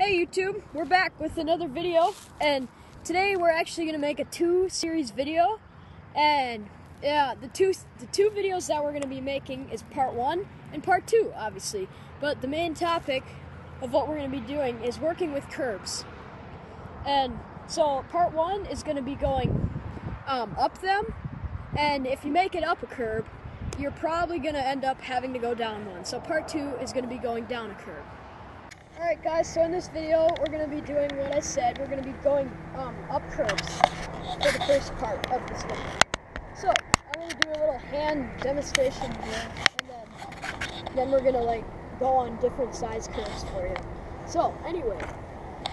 Hey YouTube, we're back with another video, and today we're actually going to make a 2-series video. And yeah, the two videos that we're going to be making is part 1 and part 2, obviously. But the main topic of what we're going to be doing is working with curbs. And so part 1 is going to be going up them, and if you make it up a curb, you're probably going to end up having to go down one. So part 2 is going to be going down a curb. Alright guys, so in this video we're going to be doing what I said. We're going to be going up curbs for the first part of this video. So I'm going to do a little hand demonstration here, and then we're going to go on different size curves for you. So anyway,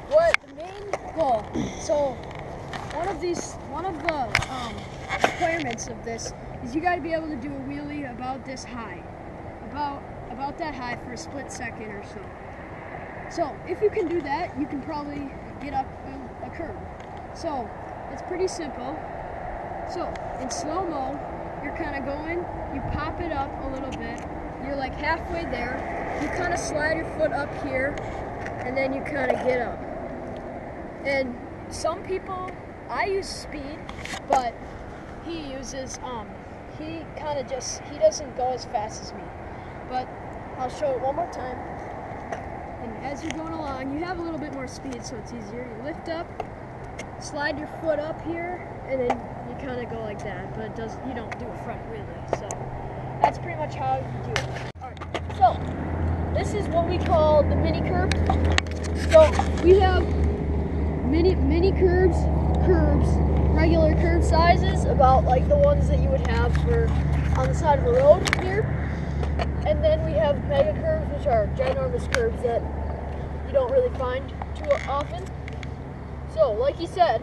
what the main goal, so one of the requirements of this is you got to be able to do a wheelie about this high, about that high for a split second or so. So if you can do that, you can probably get up a curb. So it's pretty simple. So in slow-mo, you're kind of going, you pop it up a little bit, you're like halfway there, you kind of slide your foot up here, and then you kind of get up. And some people, I use speed, but he uses, he doesn't go as fast as me. But I'll show it one more time. And as you're going along, you have a little bit more speed, so it's easier. You lift up, slide your foot up here, and then you kind of go like that. But you don't do a front wheelie. So that's pretty much how you do it. All right. So this is what we call the mini curb. So we have mini curbs, regular curb sizes, about like the ones that you would have on the side of the road here. And then we have mega curbs, which are ginormous curbs that you don't really find too often. So, like he said,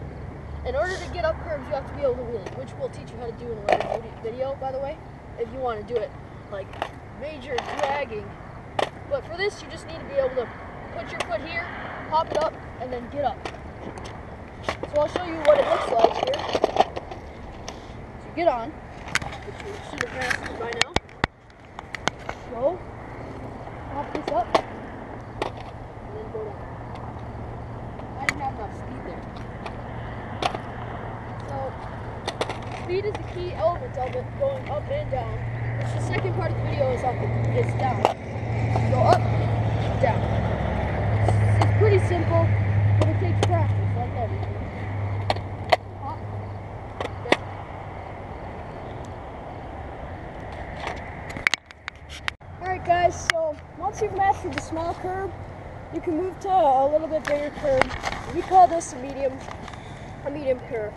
in order to get up curbs, you have to be able to wheelie, which we'll teach you how to do in a later video, by the way, if you want to do it like major dragging. But for this, you just need to be able to put your foot here, pop it up, and then get up. So I'll show you what it looks like here. So get on, which you should have mastered by now. Go, pop this up, and then go down. I didn't have enough speed there. So, speed is the key element of it, going up and down. Which the second part of the video is down. Go up, down. It's pretty simple, but it takes practice, like everything. Up, down. Alright guys, so once you've mastered the small curb, you can move to a little bit bigger curb. We call this a medium curb.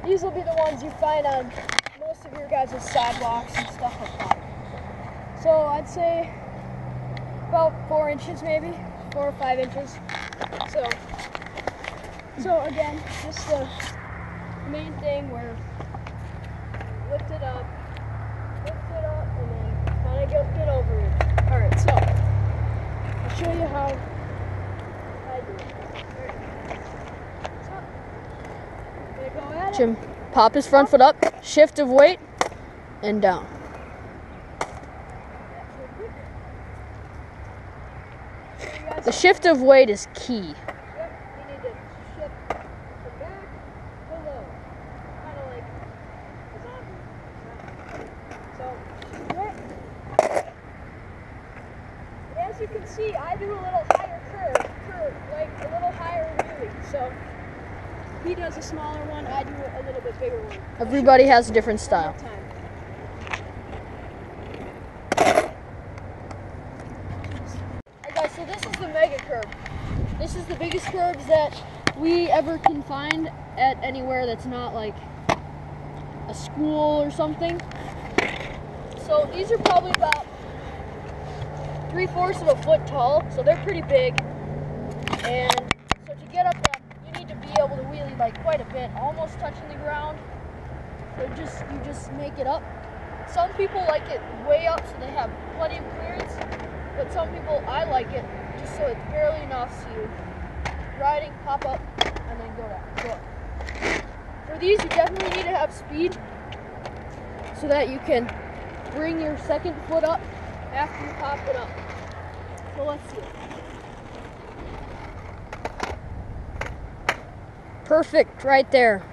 These will be the ones you find on most of your guys' sidewalks and stuff like that. So I'd say about 4 inches maybe, 4 or 5 inches. So again, just the main thing where lift it up, and then kind of get over it. Alright, so I'll show you how I do it. So, I'm gonna go at it. Jim, pop his front foot up, shift of weight, and down. The shift of weight is key. Yep, you need to shift the back to low. Kind of like a zombie. So, shift. As you can see, I do a little higher curve, like a little higher wheelie. So, he does a smaller one, I do a little bit bigger one. Everybody has a different style. Alright guys, so this is the mega curb. This is the biggest curbs that we ever can find at anywhere that's not like a school or something. So these are probably about 3/4 of a foot tall, so they're pretty big. And so to get up them, you need to be able to wheelie like quite a bit, almost touching the ground. So you just make it up. Some people like it way up so they have plenty of clearance, but some people, I like it just so it's barely enough so you riding, pop up, and then go down. Go up. For these, you definitely need to have speed so that you can bring your second foot up after you pop it up. So let's see it. Perfect, right there.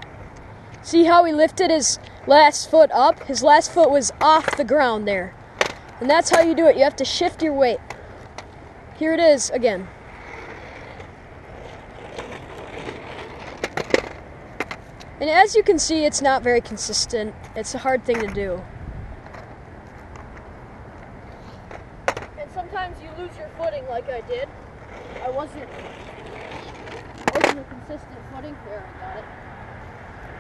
See how he lifted his last foot up? His last foot was off the ground there. And that's how you do it. You have to shift your weight. Here it is again. And as you can see, it's not very consistent. It's a hard thing to do. And sometimes you lose your footing like I did. I wasn't a consistent footing. There, I got it.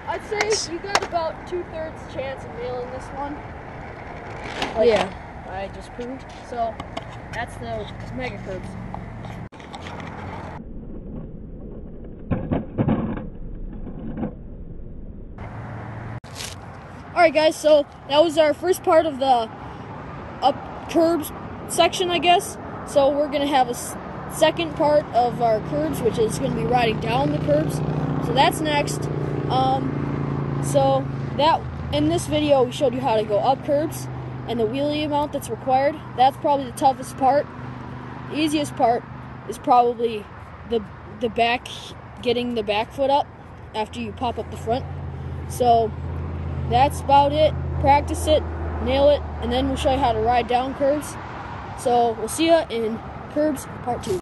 I'd say you got about 2/3 chance of nailing this one. Like Yeah. I just proved. So that's the mega curbs. Alright guys, so that was our first part of the up curbs section, I guess. So we're going to have a second part of our curbs, which is going to be riding down the curbs. So that's next. So that in this video we showed you how to go up curbs and the wheelie amount that's required. That's probably the toughest part. The easiest part is probably the back, getting the back foot up after you pop up the front. So that's about it. Practice it, nail it, and then we'll show you how to ride down curbs. So we'll see you in curbs part 2.